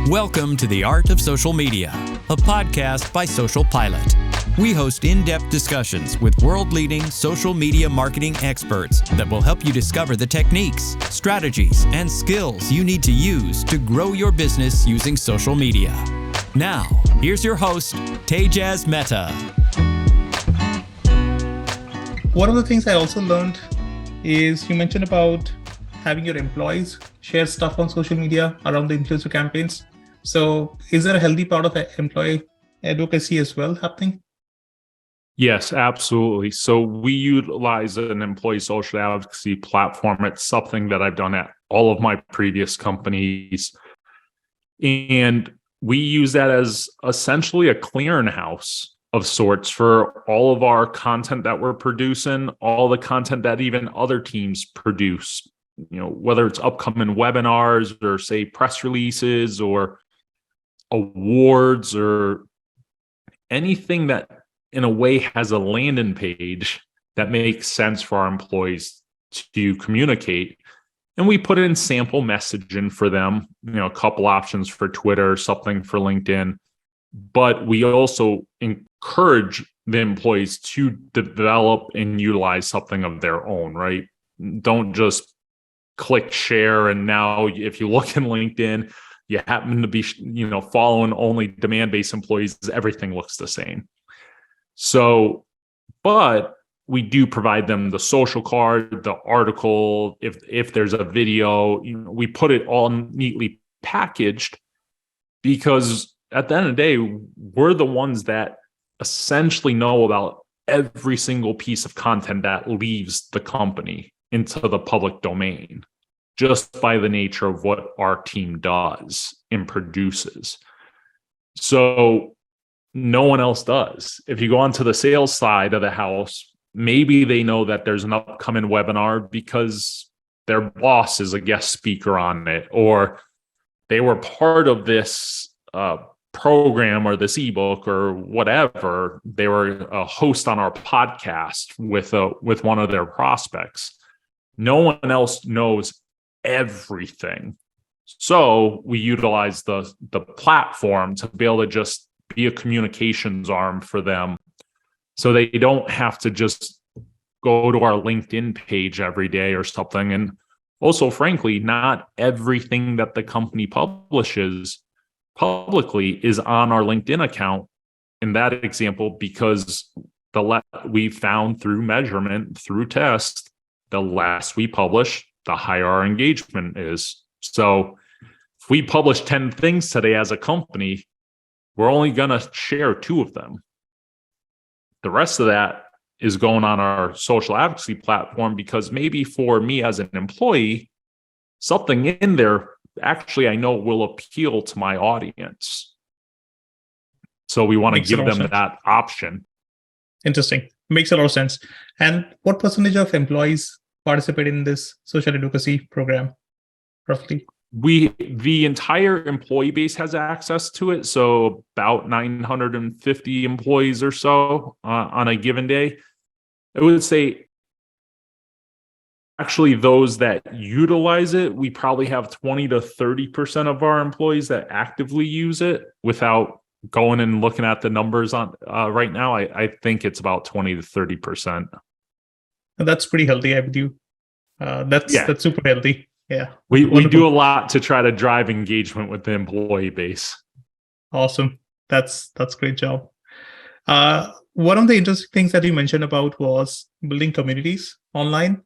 Welcome to The Art of Social Media, a podcast by SocialPilot. We host in-depth discussions with world-leading social media marketing experts that will help you discover the techniques, strategies, and skills you need to use to grow your business using social media. Now, here's your host, Tejas Mehta. One of the things I also learned is you mentioned about having your employees share stuff on social media around the influencer campaigns. So is there a healthy part of employee advocacy as well happening? Yes, absolutely. So we utilize an employee social advocacy platform. It's something that I've done at all of my previous companies. And we use that as essentially a clearinghouse of sorts for all of our content that we're producing, all the content that even other teams produce, whether it's upcoming webinars or say press releases or awards or anything that in a way has a landing page that makes sense for our employees to communicate. And we put in sample messaging for them, a couple options for Twitter, something for LinkedIn. But we also encourage the employees to develop and utilize something of their own, right? Don't just click share. And now if you look in LinkedIn, you happen to be, following only Demandbase employees, everything looks the same. So, but we do provide them the social card, the article, if there's a video, we put it all neatly packaged because at the end of the day, we're the ones that essentially know about every single piece of content that leaves the company into the public domain, just by the nature of what our team does and produces. So no one else does. If you go onto the sales side of the house, maybe they know that there's an upcoming webinar because their boss is a guest speaker on it, or they were part of this program or this ebook or whatever. They were a host on our podcast with one of their prospects. No one else knows everything. So we utilize the platform to be able to just be a communications arm for them, so they don't have to just go to our LinkedIn page every day or something. And also, frankly, not everything that the company publishes publicly is on our LinkedIn account in that example, because we found through measurement, through test, the less we publish, the higher our engagement is. So if we publish 10 things today as a company, we're only going to share 2 of them. The rest of that is going on our social advocacy platform because maybe for me as an employee, something in there actually I know will appeal to my audience. So we want to give them that option. Interesting. Makes a lot of sense. And what percentage of employees participate in this social advocacy program, roughly? The entire employee base has access to it. So about 950 employees or so on a given day. I would say actually those that utilize it, we probably have 20 to 30% of our employees that actively use it. Without going and looking at the numbers on right now, I think it's about 20 to 30%. That's pretty healthy, I believe. That's super healthy. Yeah. We do a lot to try to drive engagement with the employee base. Awesome. That's great job. One of the interesting things that you mentioned about was building communities online.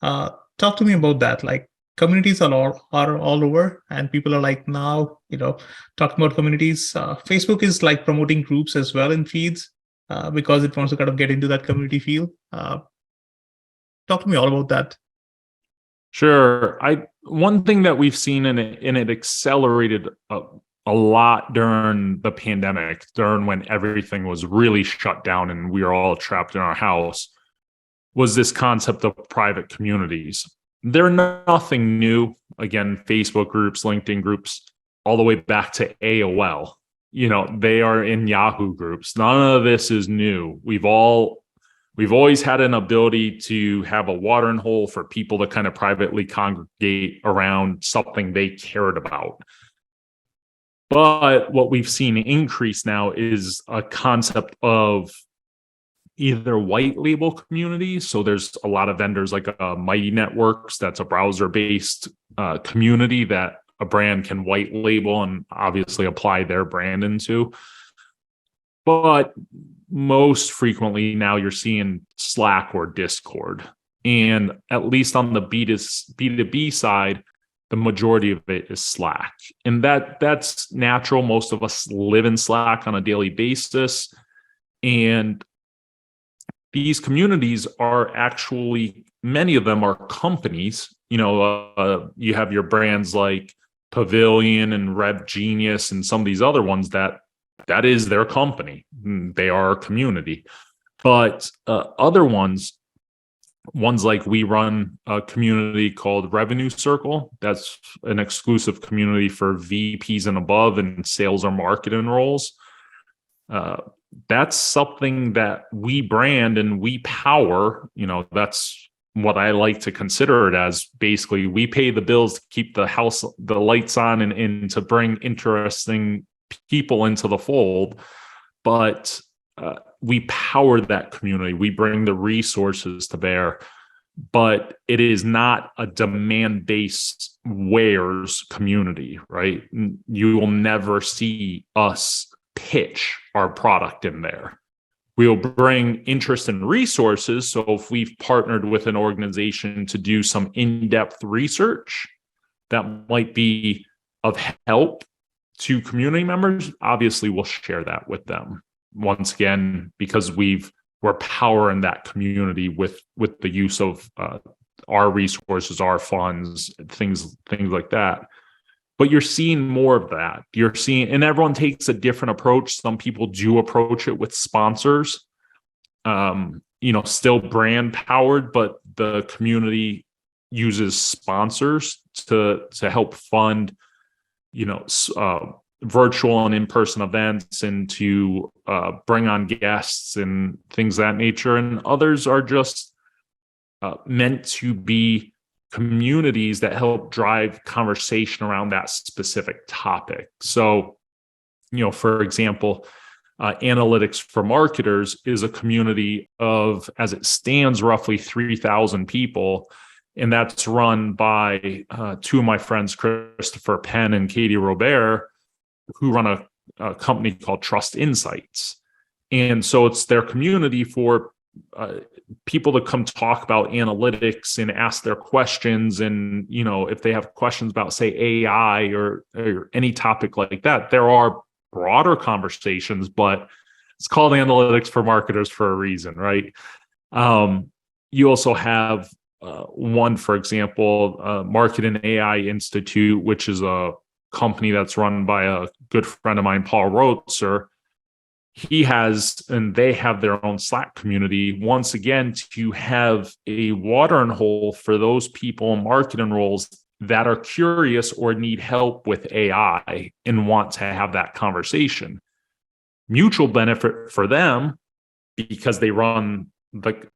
Talk to me about that. Like, communities are all over, and people are like now, talking about communities. Facebook is like promoting groups as well in feeds because it wants to kind of get into that community feel. Talk to me all about that. Sure. One thing that we've seen and it accelerated a lot during the pandemic, during when everything was really shut down and we were all trapped in our house, was this concept of private communities. They're nothing new. Again, Facebook groups, LinkedIn groups, all the way back to AOL. They are in Yahoo groups. None of this is new. We've always had an ability to have a watering hole for people to kind of privately congregate around something they cared about. But what we've seen increase now is a concept of either white label communities. So there's a lot of vendors like Mighty Networks, that's a browser-based community that a brand can white label and obviously apply their brand into. But most frequently now you're seeing Slack or Discord. And at least on the B2B side, the majority of it is Slack. And that's natural. Most of us live in Slack on a daily basis. And these communities are actually, many of them are companies. You have your brands like Pavilion and Rev Genius and some of these other ones that is their company. They are a community. But other ones like we run a community called Revenue Circle. That's an exclusive community for VPs and above and sales or marketing roles. That's something that we brand and we power. That's what I like to consider it as. Basically, we pay the bills to keep the lights on and to bring interesting people into the fold. But we power that community. We bring the resources to bear. But it is not a demand-based wares community, right? You will never see us pitch our product in there. We'll bring interest and resources. So if we've partnered with an organization to do some in-depth research that might be of help to community members, obviously we'll share that with them. Once again, because we're powering that community with the use of our resources, our funds, things like that. But you're seeing more of that. You're seeing, and everyone takes a different approach. Some people do approach it with sponsors, still brand powered, but the community uses sponsors to help fund, virtual and in-person events and to bring on guests and things of that nature. And others are just meant to be communities that help drive conversation around that specific topic. So, for example, Analytics for Marketers is a community of, as it stands, roughly 3,000 people. And that's run by two of my friends, Christopher Penn and Katie Robert, who run a company called Trust Insights. And so it's their community for people to come talk about analytics and ask their questions. And, if they have questions about, say, AI or any topic like that, there are broader conversations, but it's called Analytics for Marketers for a reason, right? You also have one, for example, Marketing AI Institute, which is a company that's run by a good friend of mine, Paul Rotzer. He has, and they have their own Slack community, once again, to have a watering hole for those people in marketing roles that are curious or need help with AI and want to have that conversation. Mutual benefit for them because they run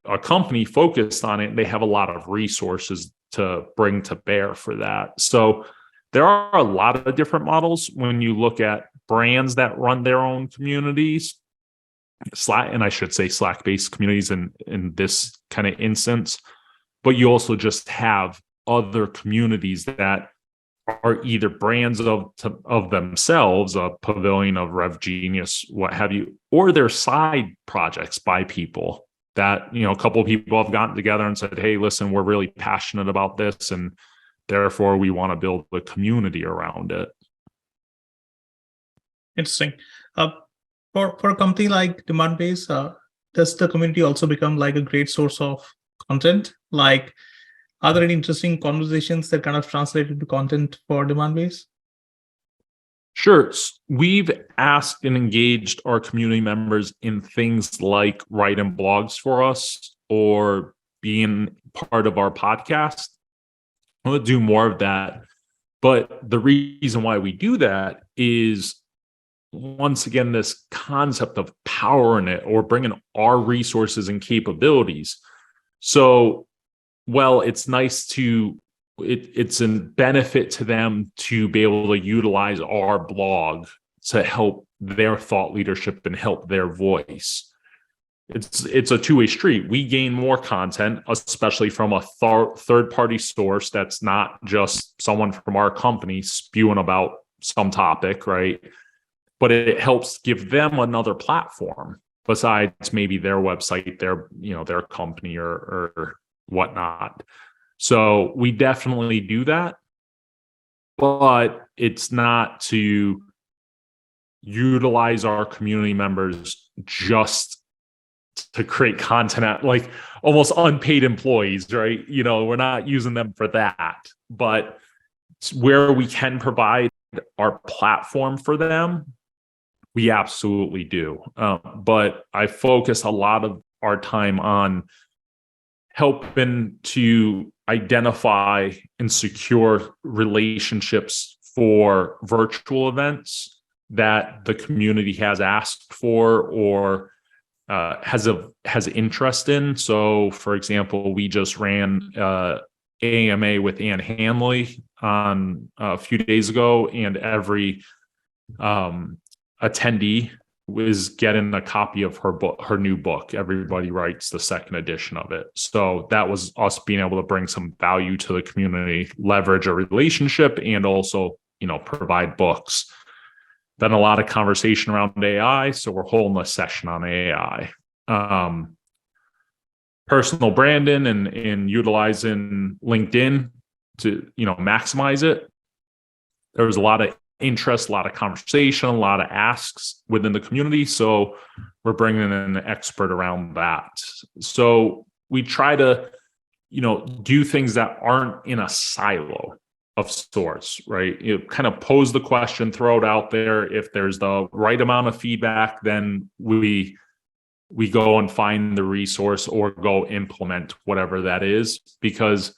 a company focused on it. They have a lot of resources to bring to bear for that. So there are a lot of different models when you look at brands that run their own communities, Slack, and I should say Slack-based communities in this kind of instance. But you also just have other communities that are either brands of themselves, a Pavilion, of Rev Genius, what have you, or they're side projects by people that, a couple of people have gotten together and said, hey, listen, we're really passionate about this, and therefore we want to build a community around it. Interesting. For a company like Demandbase, does the community also become like a great source of content? Like, are there any interesting conversations that kind of translate into content for Demandbase? Sure. We've asked and engaged our community members in things like writing blogs for us or being part of our podcast. We'll do more of that. But the reason why we do that is, once again, this concept of powering it or bringing our resources and capabilities. So, well, it's nice to it's a benefit to them to be able to utilize our blog to help their thought leadership and help their voice. It's a two-way street. We gain more content, especially from a third-party source that's not just someone from our company spewing about some topic, right? But it helps give them another platform besides maybe their website, their company or whatnot. So we definitely do that, but it's not to utilize our community members just to create content, like almost unpaid employees, right? We're not using them for that, but where we can provide our platform for them, we absolutely do. But I focus a lot of our time on helping to identify and secure relationships for virtual events that the community has asked for or has interest in. So, for example, we just ran AMA with Ann Hanley on a few days ago, and every attendee was getting a copy of her new book, Everybody Writes, the second edition of it. So that was us being able to bring some value to the community, leverage a relationship, and also, provide books. Then a lot of conversation around AI. So we're holding a session on AI. Personal branding and utilizing LinkedIn to, maximize it. There was a lot of interest, a lot of conversation, a lot of asks within the community. So we're bringing in an expert around that. So we try to, do things that aren't in a silo of sorts, right? You kind of pose the question, throw it out there. If there's the right amount of feedback, then we go and find the resource or go implement whatever that is, because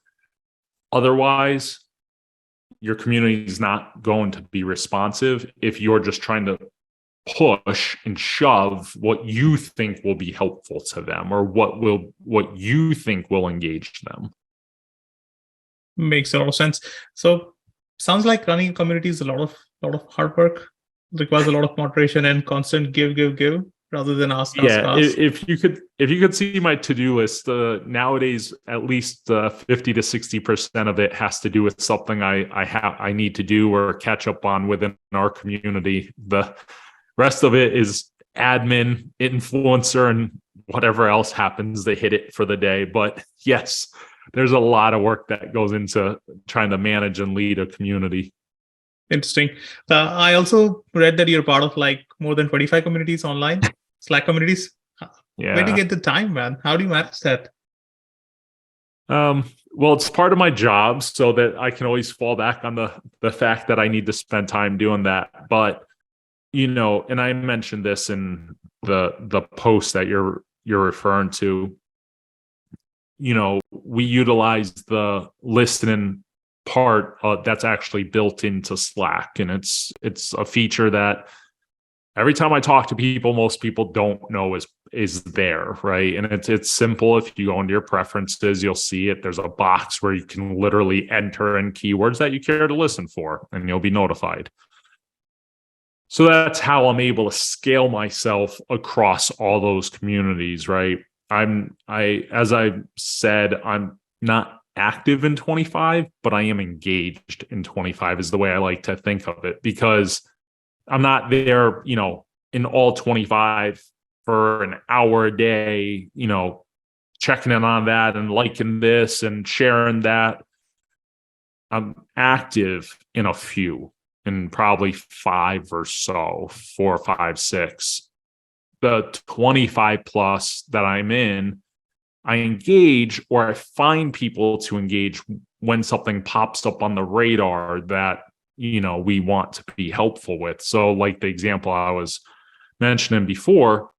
otherwise your community is not going to be responsive if you're just trying to push and shove what you think will be helpful to them or what you think will engage them. Makes a lot of sense. So sounds like running a community is a lot of hard work, requires a lot of moderation and constant give rather than ask. If you could see my to-do list, nowadays at least 50 to 60% of it has to do with something I need to do or catch up on within our community. The rest of it is admin, influencer, and whatever else happens to hit it for the day. But yes, there's a lot of work that goes into trying to manage and lead a community. Interesting. I also read that you're part of more than 25 communities online, Slack communities. Yeah. Where do you get the time, man? How do you manage that? Well, it's part of my job, so that I can always fall back on the fact that I need to spend time doing that. But, and I mentioned this in the post that you're referring to, we utilize the listening part that's actually built into Slack, and it's a feature that every time I talk to people, most people don't know is there, right? And it's simple. If you go into your preferences, you'll see it. There's a box where you can literally enter in keywords that you care to listen for, and you'll be notified. So that's how I'm able to scale myself across all those communities, right? As I said, I'm not active in 25, but I am engaged in 25 is the way I like to think of it, because I'm not there, in all 25 for an hour a day, checking in on that and liking this and sharing that. I'm active in a few, in probably 5 or so, 4, 5, 6. The 25 plus that I'm in, I engage, or I find people to engage when something pops up on the radar that, we want to be helpful with. So like the example I was mentioning before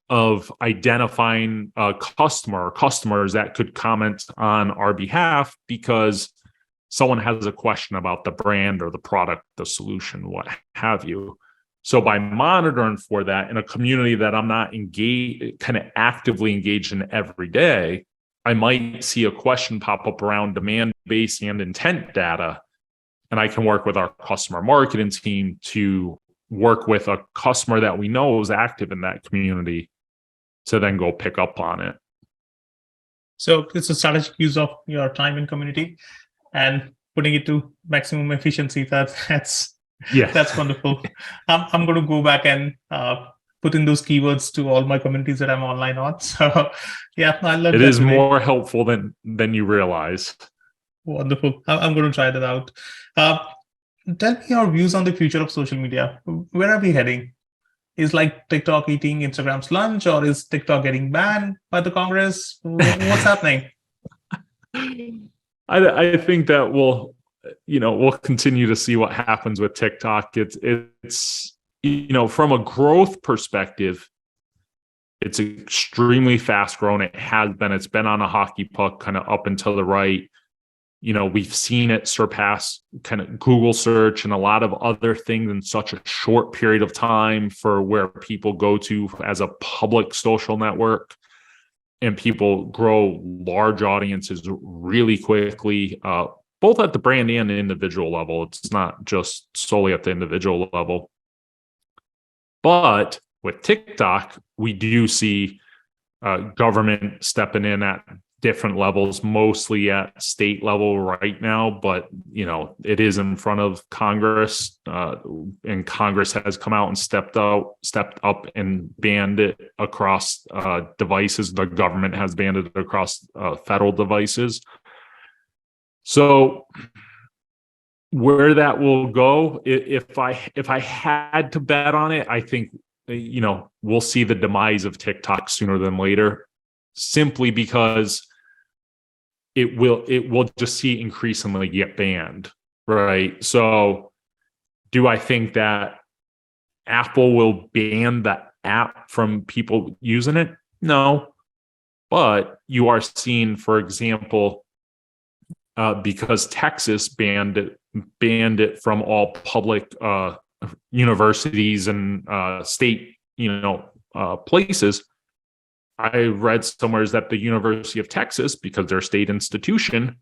of identifying a customers that could comment on our behalf because someone has a question about the brand or the product, the solution, what have you. So by monitoring for that in a community that I'm not actively engaged in every day, I might see a question pop up around Demandbase and intent data, and I can work with our customer marketing team to work with a customer that we know is active in that community to then go pick up on it. So it's a strategic use of your time and community and putting it to maximum efficiency. That's wonderful. I'm going to go back and put in those keywords to all my communities that I'm online on. So yeah, I love it. It is more helpful than you realize. Wonderful. I'm going to try that out. Tell me your views on the future of social media. Where are we heading? Is like TikTok eating Instagram's lunch, or is TikTok getting banned by the Congress? What's happening? I think that we'll continue to see what happens with TikTok. It's from a growth perspective, it's extremely fast growing. It's been on a hockey puck kind of up and to the right. We've seen it surpass kind of Google search and a lot of other things in such a short period of time for where people go to as a public social network, and people grow large audiences really quickly, both at the brand and the individual level. It's not just solely at the individual level. But with TikTok, we do see government stepping in at different levels, mostly at state level right now, but it is in front of Congress, and Congress has come out and stepped up and banned it across devices. The government has banned it across federal devices. So where that will go, if I had to bet on it, I think we'll see the demise of TikTok sooner than later, simply because it will just see increasingly get banned, right? So do I think that Apple will ban the app from people using it? No. But you are seeing, for example, because Texas banned it from all public universities and state places. I read somewhere that the University of Texas, because they're a state institution,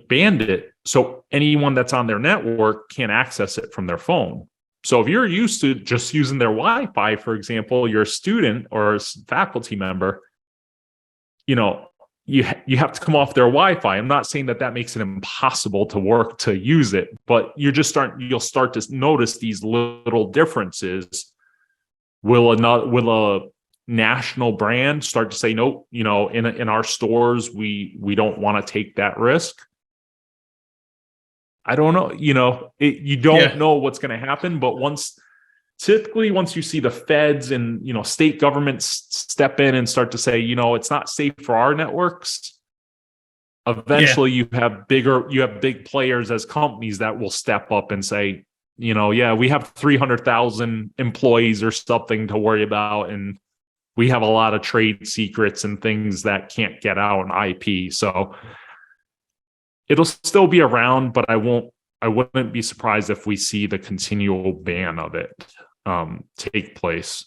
banned it. So anyone that's on their network can't access it from their phone. So if you're used to just using their Wi-Fi, for example, you're a student or a faculty member, you have to come off their Wi-Fi. I'm not saying that makes it impossible to use it, but you'll start to notice these little differences. Will a national brand start to say, nope, in our stores, we don't want to take that risk? I don't know. You don't know what's going to happen, but typically once you see the feds and state governments step in and start to say, it's not safe for our networks, eventually you have big players as companies that will step up and say, we have 300,000 employees or something to worry about, and we have a lot of trade secrets and things that can't get out on IP. So it'll still be around, but I wouldn't be surprised if we see the continual ban of it take place.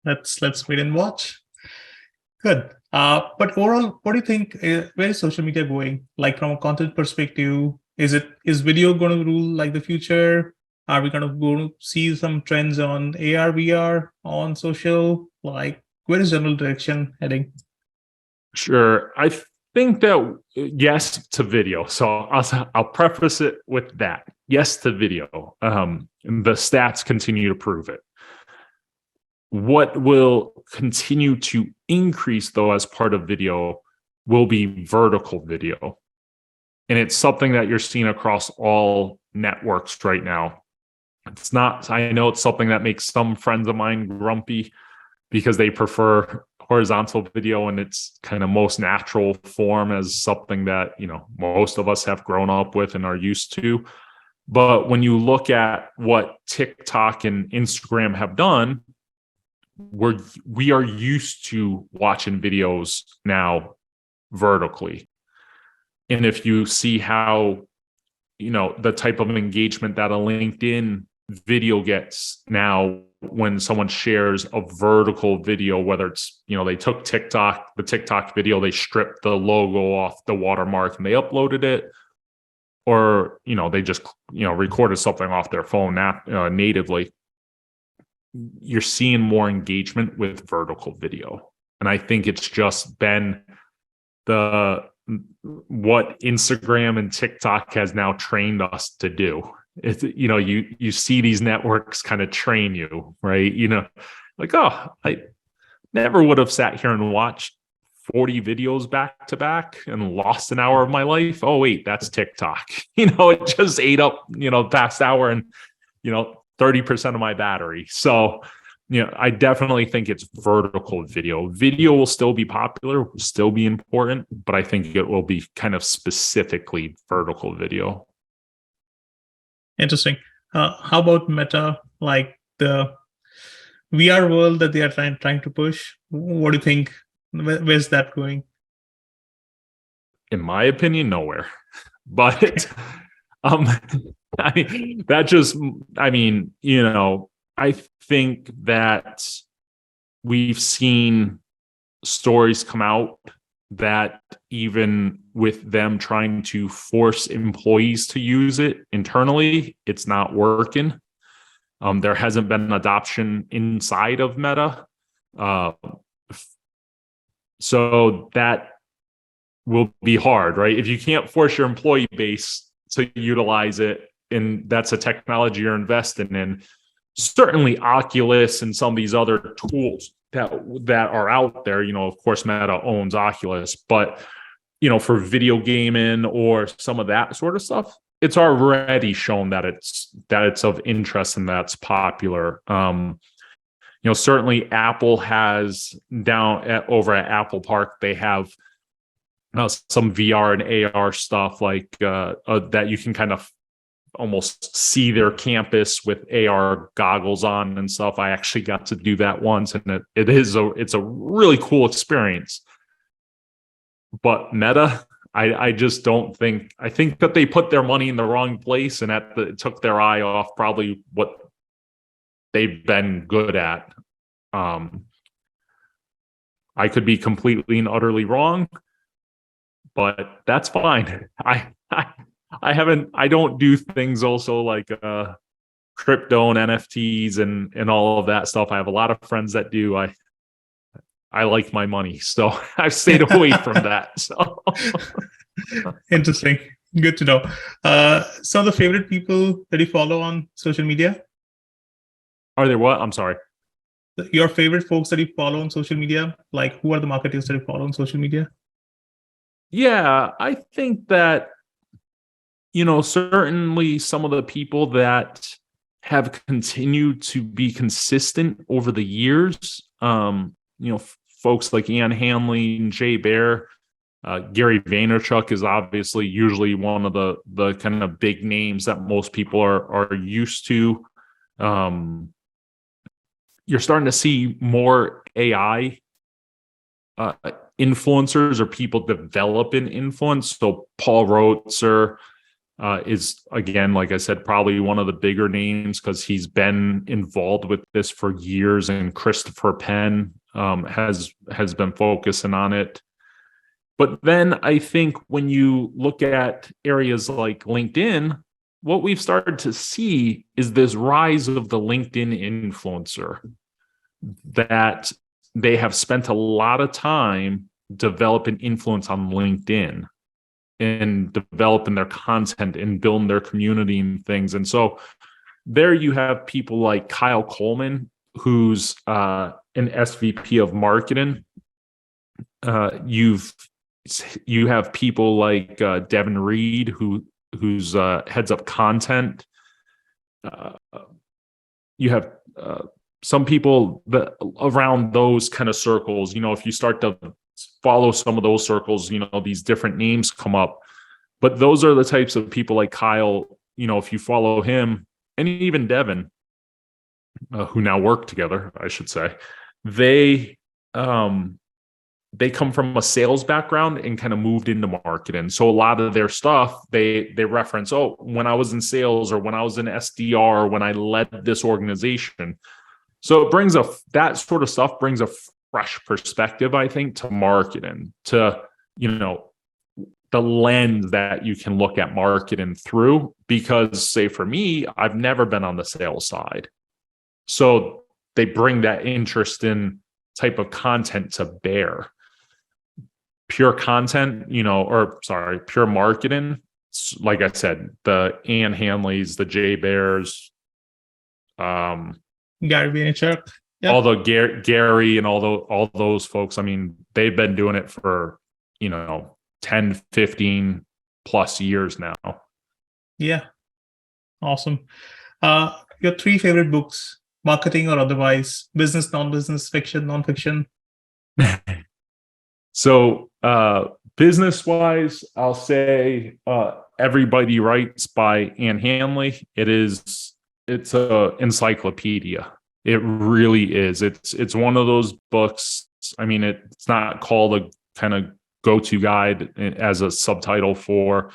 Let's wait and watch. Good. But overall, what do you think? Where is social media going? Like from a content perspective, is video going to rule like the future? Are we going to go to see some trends on AR, VR on social? Like, where is general direction heading? Sure. I think that yes to video. So I'll preface it with that. Yes to video. The stats continue to prove it. What will continue to increase, though, as part of video will be vertical video. And it's something that you're seeing across all networks right now. I know it's something that makes some friends of mine grumpy because they prefer horizontal video in its kind of most natural form as something that, most of us have grown up with and are used to. But when you look at what TikTok and Instagram have done, we are used to watching videos now vertically. And if you see how, the type of engagement that a LinkedIn video gets now when someone shares a vertical video, whether it's, they took the TikTok video, they stripped the logo off the watermark and they uploaded it, or, they just, recorded something off their phone natively. You're seeing more engagement with vertical video. And I think it's just been what Instagram and TikTok has now trained us to do. It's, you see these networks kind of train you, right? Like, oh, I never would have sat here and watched 40 videos back to back and lost an hour of my life. Oh, wait, that's TikTok. It just ate up, past hour and, 30% of my battery. So, I definitely think it's vertical video. Video will still be popular, will still be important, but I think it will be kind of specifically vertical video. Interesting. How about Meta, like the VR world that they are trying to push? What do you think? Where's that going? In my opinion, nowhere. But I think that we've seen stories come out that even with them trying to force employees to use it internally, it's not working. There hasn't been adoption inside of Meta. So that will be hard, right? If you can't force your employee base to utilize it, and that's a technology you're investing in, certainly Oculus and some of these other tools that are out there, of course, Meta owns Oculus, but, for video gaming or some of that sort of stuff, it's already shown that it's of interest and that's popular. Certainly Apple has over at Apple Park, they have some VR and AR stuff like that you can kind of almost see their campus with AR goggles on and stuff. I actually got to do that once, and it's a really cool experience. But Meta, I just don't think. I think that they put their money in the wrong place, and it took their eye off probably what they've been good at. I could be completely and utterly wrong, but that's fine. I don't do things also like crypto and NFTs and all of that stuff. I have a lot of friends that do. I like my money, so I've stayed away from that. So interesting. Good to know. Some of the favorite people that you follow on social media? Are there what? I'm sorry. Your favorite folks that you follow on social media? Like, who are the marketers that you follow on social media? Yeah, I think that, certainly some of the people that have continued to be consistent over the years, folks like Ian Hanley and Jay Baer, Gary Vaynerchuk is obviously usually one of the kind of big names that most people are used to. You're starting to see more AI influencers or people developing influence. So Paul Rotzer is, again, like I said, probably one of the bigger names because he's been involved with this for years, and Christopher Penn has been focusing on it. But then I think when you look at areas like LinkedIn, what we've started to see is this rise of the LinkedIn influencer, that they have spent a lot of time developing influence on LinkedIn and developing their content and building their community and things. And so there you have people like Kyle Coleman, who's an SVP of marketing. You have people like Devin Reed, who's heads up content. You have some people that around those kind of circles. If you start to follow some of those circles, these different names come up. But those are the types of people like Kyle. If you follow him, and even Devin, who now work together, I should say, they they come from a sales background and kind of moved into marketing. So a lot of their stuff, they reference, oh, when I was in sales or when I was in SDR or when I led this organization. So that sort of stuff brings a fresh perspective, I think, to marketing, to, the lens that you can look at marketing through. Because, say, for me, I've never been on the sales side. So they bring that interest in type of content to bear. Pure content, pure marketing. Like I said, the Ann Hanleys, the Jay Bears, Gary Vaynerchuk, although Gary and all those folks, I mean, they've been doing it for 10, 15 plus years now. Yeah, awesome. Your 3 favorite books, marketing or otherwise, business, non-business, fiction, non-fiction? So business-wise, I'll say Everybody Writes by Ann Hanley. It's a encyclopedia. It really is. It's one of those books. I mean, it's not called a kind of go-to guide as a subtitle for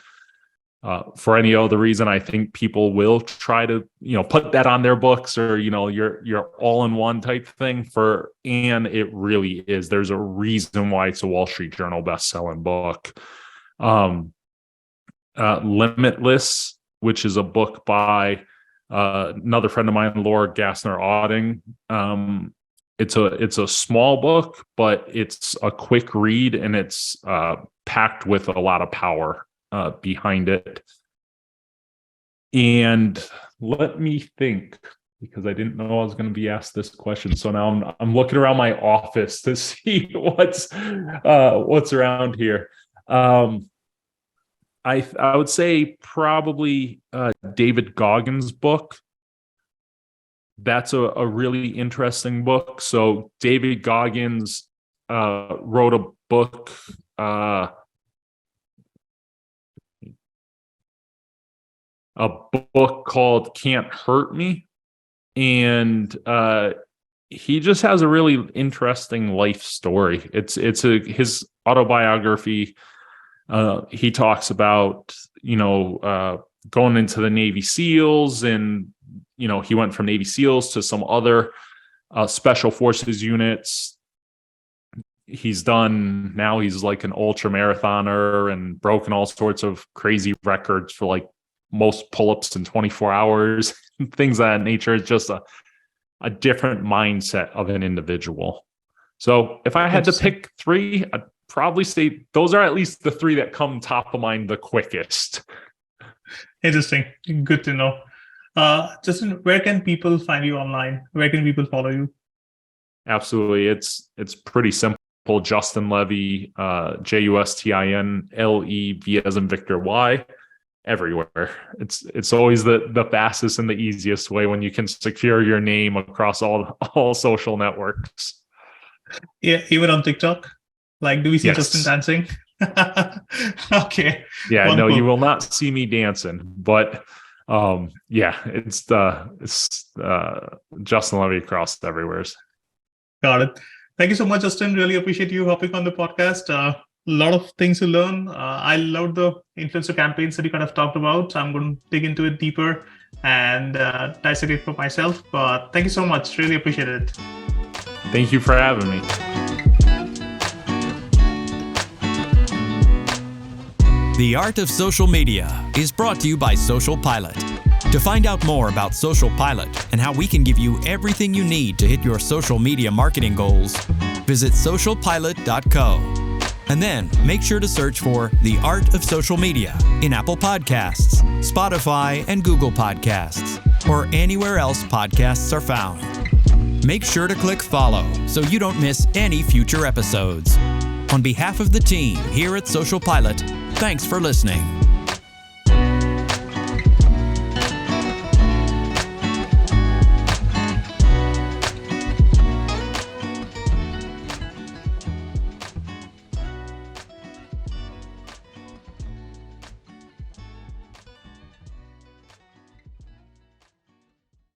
any other reason. I think people will try to, put that on their books or, your all-in-one type thing. For Ann, it really is. There's a reason why it's a Wall Street Journal best-selling book. Limitless, which is a book by another friend of mine, Laura Gassner-Auding. It's a small book, but it's a quick read and it's packed with a lot of power behind it. And let me think, because I didn't know I was going to be asked this question. So now I'm looking around my office to see what's around here. I would say probably David Goggins' book. That's a really interesting book. So David Goggins wrote a book. A book called Can't Hurt Me. And he just has a really interesting life story. It's his autobiography. He talks about, going into the Navy SEALs, and, he went from Navy SEALs to some other special forces units. He's like an ultra marathoner and broken all sorts of crazy records for like most pull-ups in 24 hours, things of that nature. It's just a different mindset of an individual. So if I had to pick 3, I'd probably say those are at least the 3 that come top of mind the quickest. Interesting. Good to know. Justin, where can people find you online? Where can people follow you? Absolutely. It's pretty simple. Justin Levy, JUSTINLEV as in Victor Y. Everywhere. It's always the fastest and the easiest way when you can secure your name across all social networks. Yeah, even on TikTok. Like, do we see Yes. Justin dancing? Okay. Yeah, Wonderful. no, you will not see me dancing, but it's Justin Levy across everywhere. Got it. Thank you so much, Justin. Really appreciate you hopping on the podcast. A lot of things to learn. I love the influencer campaigns that you kind of talked about. I'm going to dig into it deeper and dissect it for myself. But thank you so much. Really appreciate it. Thank you for having me. The Art of Social Media is brought to you by SocialPilot. To find out more about SocialPilot and how we can give you everything you need to hit your social media marketing goals, visit socialpilot.co. And then make sure to search for The Art of Social Media in Apple Podcasts, Spotify, and Google Podcasts, or anywhere else podcasts are found. Make sure to click follow so you don't miss any future episodes. On behalf of the team here at SocialPilot, thanks for listening.